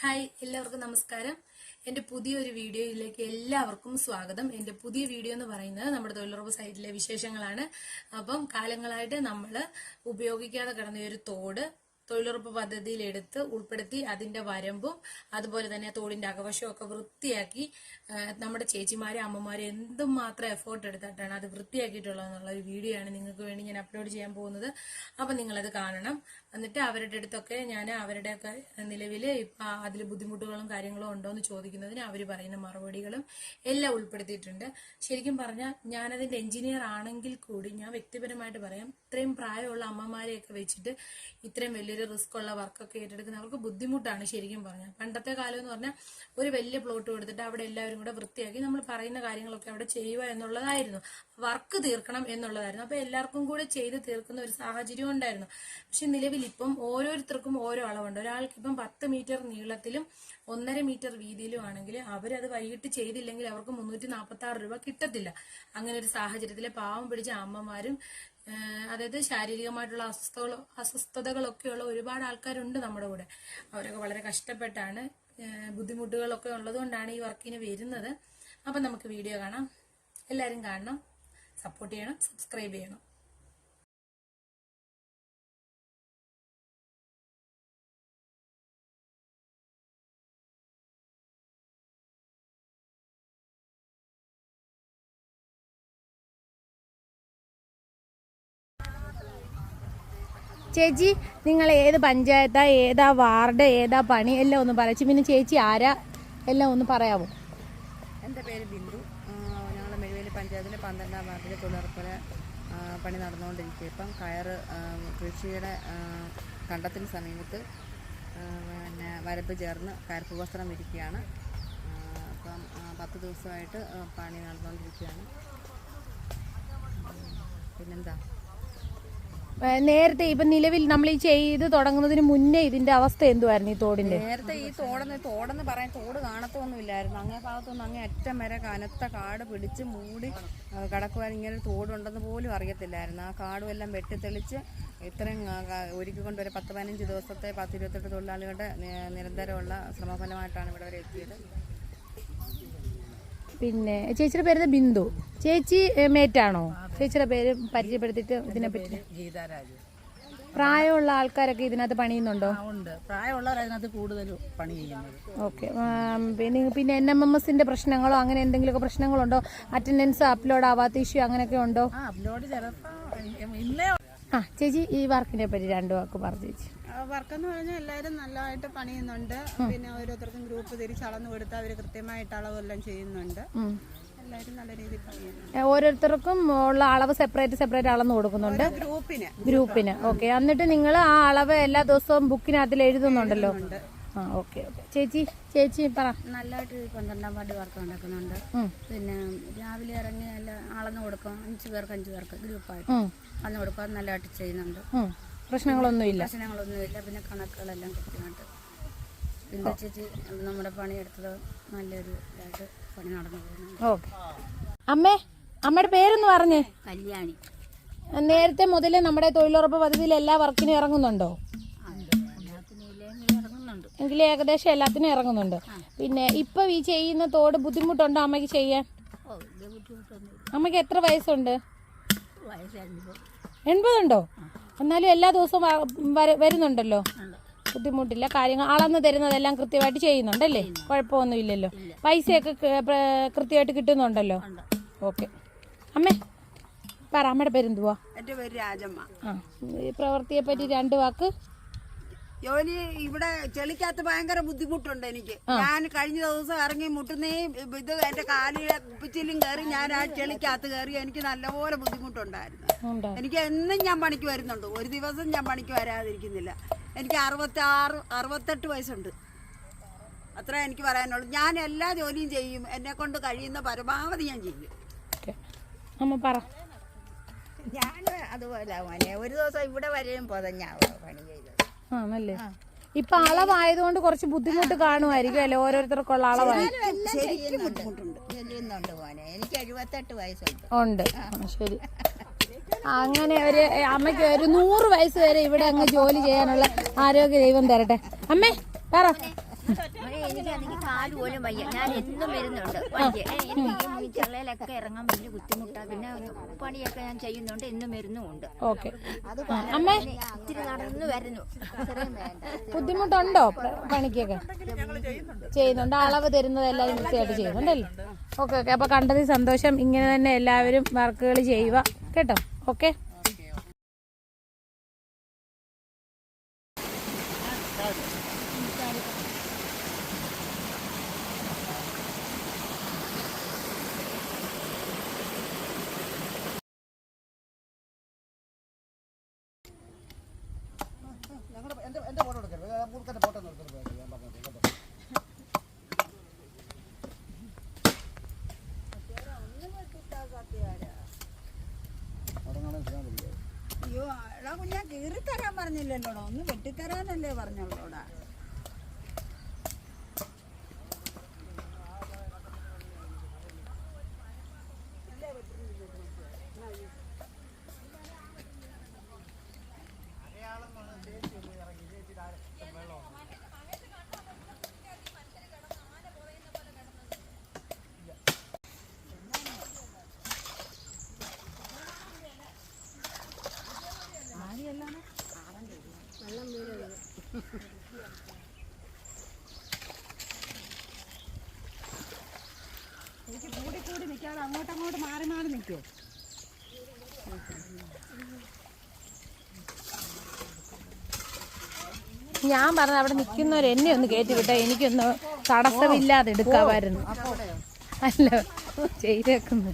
Hi, എല്ലാവർക്കും നമസ്കാരം. എൻ്റെ പുതിയൊരു വീഡിയോയിലേക്ക് എല്ലാവർക്കും സ്വാഗതം. എൻ്റെ പുതിയ വീഡിയോ എന്ന് പറയുന്നത് നമ്മുടെ തൊഴിലുറപ്പ് സൈറ്റിലെ വിശേഷങ്ങളാണ്. അപ്പം കാലങ്ങളായിട്ട് നമ്മൾ ഉപയോഗിക്കാതെ കിടന്ന ഒരു തോട് തൊഴിലുറപ്പ് പദ്ധതിയിൽ എടുത്ത് ഉൾപ്പെടുത്തി അതിന്റെ വരമ്പും അതുപോലെ തന്നെ തോടിന്റെ അകവശവും ഒക്കെ വൃത്തിയാക്കി നമ്മുടെ ചേച്ചിമാരെ അമ്മമാരെ എന്തുമാത്രം എഫേർട്ട് എടുത്തിട്ടാണ് അത് വൃത്തിയാക്കിയിട്ടുള്ളതെന്നുള്ള ഒരു വീഡിയോ ആണ് നിങ്ങൾക്ക് വേണ്ടി ഞാൻ അപ്ലോഡ് ചെയ്യാൻ പോകുന്നത്. അപ്പൊ നിങ്ങളത് കാണണം. എന്നിട്ട് അവരുടെ അടുത്തൊക്കെ ഞാൻ അവരുടെയൊക്കെ നിലവിൽ അതിൽ ബുദ്ധിമുട്ടുകളും കാര്യങ്ങളും ഉണ്ടോ എന്ന് ചോദിക്കുന്നതിന് അവർ പറയുന്ന മറുപടികളും എല്ലാം ഉൾപ്പെടുത്തിയിട്ടുണ്ട്. ശരിക്കും പറഞ്ഞാൽ ഞാനതിന്റെ എഞ്ചിനീയർ ആണെങ്കിൽ കൂടി ഞാൻ വ്യക്തിപരമായിട്ട് പറയാം, ഇത്രയും പ്രായമുള്ള അമ്മമാരെയൊക്കെ വെച്ചിട്ട് ഇത്രയും വലിയൊരു റിസ്ക് ഉള്ള വർക്കൊക്കെ ഏറ്റെടുക്കുന്നവർക്ക് ബുദ്ധിമുട്ടാണ്. ശരിക്കും പറഞ്ഞാൽ പണ്ടത്തെ കാലം എന്ന് പറഞ്ഞാൽ ഒരു വലിയ പ്ലോട്ട് കൊടുത്തിട്ട് അവിടെ എല്ലാവരും കൂടെ വൃത്തിയാക്കി നമ്മൾ പറയുന്ന കാര്യങ്ങളൊക്കെ അവിടെ ചെയ്യുക എന്നുള്ളതായിരുന്നു, വർക്ക് തീർക്കണം എന്നുള്ളതായിരുന്നു. അപ്പൊ എല്ലാവർക്കും കൂടെ ചെയ്ത് തീർക്കുന്ന ഒരു സാഹചര്യം ഉണ്ടായിരുന്നു. പക്ഷെ നിലവിൽ ഇപ്പം ഓരോരുത്തർക്കും ഓരോ അളവുണ്ട്. ഒരാൾക്ക് ഇപ്പം 10 മീറ്റർ നീളത്തിലും 1.5 മീറ്റർ വീതിയിലും ആണെങ്കിൽ അവരത് വൈകിട്ട് ചെയ്തില്ലെങ്കിൽ അവർക്ക് 346 രൂപ കിട്ടത്തില്ല. അങ്ങനെ ഒരു സാഹചര്യത്തിലെ പാവം പിടിച്ച അമ്മമാരും അതായത് ശാരീരികമായിട്ടുള്ള അസ്വസ്ഥതകളൊക്കെയുള്ള ഒരുപാട് ആൾക്കാരുണ്ട് നമ്മുടെ കൂടെ. അവരൊക്കെ വളരെ കഷ്ടപ്പെട്ടാണ്, ബുദ്ധിമുട്ടുകളൊക്കെ ഉള്ളതുകൊണ്ടാണ് ഈ വർക്കിന് വരുന്നത്. അപ്പം നമുക്ക് വീഡിയോ കാണാം. എല്ലാവരും കാണണം, സപ്പോർട്ട് ചെയ്യണം, സബ്സ്ക്രൈബ് ചെയ്യണം. ചേച്ചി, നിങ്ങൾ ഏത് പഞ്ചായത്താ, ഏതാ വാർഡ്, ഏതാ പണി എല്ലാം ഒന്ന് പറയച്ചു. പിന്നെ ചേച്ചി ആരാ എല്ലാം ഒന്ന് പറയാമോ? എൻ്റെ പേര് ബിന്ദു. ഞങ്ങൾ മെഴുവേലി പഞ്ചായത്തിലെ 12ാം വാർഡിലെ തൊഴിലുറപ്പിലെ പണി നടന്നുകൊണ്ടിരിക്കുക. ഇപ്പം കയറ് കൃഷിയുടെ കണ്ടത്തിന് സമീപത്ത് പിന്നെ വരമ്പ് ചേർന്ന് കയർപ്പ് വസ്ത്രം ഇരിക്കുകയാണ്. അപ്പം 10 ദിവസമായിട്ട് പണി നടന്നുകൊണ്ടിരിക്കുകയാണ്. പിന്നെന്താ, നേരത്തെ ഇപ്പൊ നിലവിൽ നമ്മൾ ഈ ചെയ്ത് തുടങ്ങുന്നതിന് മുന്നേ ഇതിന്റെ അവസ്ഥ എന്തുവായിരുന്നു ഈ തോടിന്റെ? നേരത്തെ ഈ തോടെന്ന് പറയാൻ തോട് കാണത്തൊന്നുമില്ലായിരുന്നു. അങ്ങേ ഭാഗത്തൊന്നും അങ്ങേ അറ്റം വരെ കനത്ത കാട് പിടിച്ച് മൂടി കിടക്കുവാൻ ഇങ്ങനെ തോടുണ്ടെന്ന് പോലും അറിയത്തില്ലായിരുന്നു. ആ കാടും എല്ലാം വെട്ടിത്തെളിച്ച് ഇത്രയും ഒരുക്കിക്കൊണ്ട് വരെ 10-15 ദിവസത്തെ 10-28 തൊഴിലാളികളുടെ നിരന്തരമുള്ള ശ്രമഫലമായിട്ടാണ് ഇവിടെ വരെ എത്തിയത്. പിന്നെ ചേച്ചിയുടെ പേര് ബിന്ദു. ചേച്ചി മേറ്റാണോ? ചേച്ചിയുടെ പേര് പരിചയപ്പെടുത്തിയിട്ട് ഇതിനെ പറ്റി. ഗീതാരാജ്. പ്രായമുള്ള ആൾക്കാരൊക്കെ ഇതിനകത്ത് പണിയുന്നുണ്ടോ? ഉണ്ട്, പ്രായമുള്ളവർ അതിനകത്ത് കൂടുതൽ പണി ചെയ്യുന്നത്. ഓക്കെ. പിന്നെ NMMSന്റെ പ്രശ്നങ്ങളോ അങ്ങനെ എന്തെങ്കിലുമൊക്കെ പ്രശ്നങ്ങളുണ്ടോ? അറ്റൻഡൻസ് അപ്ലോഡ് ആവാത്ത ഇഷ്യൂ അങ്ങനെയൊക്കെ ഉണ്ടോ? അപ്ലോഡ് ചിലപ്പോൾ ഇന്നേ. ചേച്ചി ഈ വർക്കിനെ പറ്റി 2 വാക്ക് പറഞ്ഞു ചേച്ചി. വർക്കെന്ന് പറഞ്ഞാൽ എല്ലാവരും നല്ലതായിട്ട് പണിയുന്നുണ്ട്. പിന്നെ ഓരോരുത്തർക്കും ഗ്രൂപ്പ് തിരിച്ച് അളന്നു കൊടുത്ത് അവർ കൃത്യമായിട്ട് അളവെല്ലാം ചെയ്യുന്നുണ്ട്. എല്ലാവരും നല്ല രീതിയിൽ പണിയുന്നുണ്ട്. ഓരോരുത്തർക്കും ഉള്ള അളവ് സെപ്പറേറ്റ് അളന്ന് കൊടുക്കുന്നുണ്ട് ഗ്രൂപ്പിന്. ഓക്കെ. എന്നിട്ട് നിങ്ങൾ ആ അളവ് എല്ലാ ദിവസവും ബുക്കിനകത്തിൽ എഴുതുന്നുണ്ടല്ലോ? ഓക്കെ. ചേച്ചി പറ. നല്ലതായിട്ട് 12ാം വാർഡ് വർക്ക് നടക്കുന്നുണ്ട്. പിന്നെ രാവിലെ ഇറങ്ങി എല്ലാം അളന്നു കൊടുക്കും. 5 പേർക്ക് 5 പേർക്ക് ഗ്രൂപ്പായിട്ട് അളന്നു കൊടുക്കാൻ നല്ലതായിട്ട് ചെയ്യുന്നുണ്ട്. പ്രശ്നങ്ങളൊന്നുമില്ല. പിന്നെ കണക്കുകളെല്ലാം കൃത്യമായിട്ട് പിന്നെ ചേച്ചി നമ്മുടെ പണിയെടുത്തത് നല്ലൊരു ഇതായിട്ട് പണി നടന്നു പോകുന്നുണ്ട്. ഓക്കെ. അമ്മയുടെ പേരൊന്ന് പറഞ്ഞേ. കല്യാണി. നേരത്തെ മുതലേ നമ്മുടെ തൊഴിലുറപ്പ് പദ്ധതിയിൽ എല്ലാ വർക്കിനും ഇറങ്ങുന്നുണ്ടോ? എങ്കിലും ഏകദേശം എല്ലാത്തിനും ഇറങ്ങുന്നുണ്ട്. പിന്നെ ഇപ്പൊ ഈ ചെയ്യുന്ന തോട് ബുദ്ധിമുട്ടുണ്ടോ അമ്മയ്ക്ക് ചെയ്യാൻ? അമ്മയ്ക്ക് എത്ര വയസ്സുണ്ട്? 80 ഉണ്ടോ? എന്നാലും എല്ലാ ദിവസവും വരുന്നുണ്ടല്ലോ, ബുദ്ധിമുട്ടില്ല. കാര്യങ്ങൾ അളന്ന് തരുന്നതെല്ലാം കൃത്യമായിട്ട് ചെയ്യുന്നുണ്ടല്ലേ? കുഴപ്പമൊന്നുമില്ലല്ലോ. പൈസയൊക്കെ കൃത്യമായിട്ട് കിട്ടുന്നുണ്ടല്ലോ? ഓക്കെ. അമ്മേ പറ, അമ്മയുടെ പേരെന്തുവാ? എൻ്റെ പേര് രാജമ്മ. ഈ പ്രവൃത്തിയെ പറ്റി 2 വാക്ക്. ജോലി ഇവിടെ ചെളിക്കകത്ത് ഭയങ്കര ബുദ്ധിമുട്ടുണ്ട് എനിക്ക്. ഞാൻ കഴിഞ്ഞ ദിവസം ഇറങ്ങി മുട്ടുന്നേ ഇത് എന്റെ കാലിലെ കുപ്പിച്ചിലും കയറി ഞാൻ ആ ചെളിക്കകത്ത് കയറി എനിക്ക് നല്ലപോലെ ബുദ്ധിമുട്ടുണ്ടായിരുന്നു. എനിക്ക് എന്നും ഞാൻ പണിക്ക് വരുന്നുണ്ട്, ഒരു ദിവസം ഞാൻ പണിക്ക് വരാതിരിക്കുന്നില്ല. എനിക്ക് 68 വയസ്സുണ്ട്. അത്ര എനിക്ക് പറയാനുള്ളൂ. ഞാൻ എല്ലാ ജോലിയും ചെയ്യും, എന്നെ കൊണ്ട് കഴിയുന്ന പരമാവധി ഞാൻ ചെയ്യും. ഞാൻ അതുപോലെ ഒരു ദിവസം ഇവിടെ വരെയും പൊതഞ്ഞാ പണി ചെയ്തത്. ആണല്ലേ? ഇപ്പൊ അളവായതുകൊണ്ട് കുറച്ച് ബുദ്ധിമുട്ട് കാണുമായിരിക്കും അല്ലെ? ഓരോരുത്തർക്കുള്ള അളവായി ചെയ്യുന്നുണ്ട് മോനെ. എനിക്ക് 78 വയസ്സുണ്ട്. ഉണ്ട്. ശരി. അങ്ങനെ ഒരു അമ്മയ്ക്ക് ഒരു 100 വയസ്സ് വരെ ഇവിടെ അങ്ങ് ജോലി ചെയ്യാനുള്ള ആരോഗ്യ ദൈവം തരട്ടെ. അമ്മേ പറ. എനിക്കാണെങ്കിൽ കാല് പോലും വയ്യ. ഞാൻ എന്നും വരുന്നുണ്ട് പണിക്ക്. എനിക്ക് ഈ ചെള്ളയിലൊക്കെ ഇറങ്ങാൻ വലിയ ബുദ്ധിമുട്ടാണ്. പിന്നെ പണിയൊക്കെ ഞാൻ ചെയ്യുന്നുണ്ട്, എന്നും വരുന്നുമുണ്ട്. ഓക്കെ. അമ്മ ഇത്തിരി നടന്നു വരുന്നു. ഇത്രയും വേണ്ട. ബുദ്ധിമുട്ടുണ്ടോ പണിക്കൊക്കെ? ചെയ്യുന്നുണ്ട്. അളവ് തരുന്നതെല്ലാം വൃത്തിയായിട്ട് ചെയ്യുന്നുണ്ടല്ലേ? Okay okay. അപ്പൊ കണ്ടതിൽ സന്തോഷം. ഇങ്ങനെ തന്നെ എല്ലാവരും വർക്കുകൾ ചെയ്യുക കേട്ടോ. ഓക്കെ. അയ്യോ എടാ കുഞ്ഞാ കീറിത്തരാൻ പറഞ്ഞില്ലല്ലോടാ, ഒന്ന് വെട്ടിത്തരാനല്ലേ പറഞ്ഞോളൂടാ. എനിക്ക് കൂടി കൂടി നിൽക്കാതെ അങ്ങോട്ടങ്ങോട്ട് മാറി മാറി നിൽക്കുമോ? ഞാൻ പറഞ്ഞ അവിടെ നിൽക്കുന്നവർ എന്നെ ഒന്ന് കയറ്റി വിട്ടാ എനിക്കൊന്ന് തടസ്സമില്ലാതെ എടുക്കാമായിരുന്നു. അല്ല ചെയ്തേക്കുന്നു.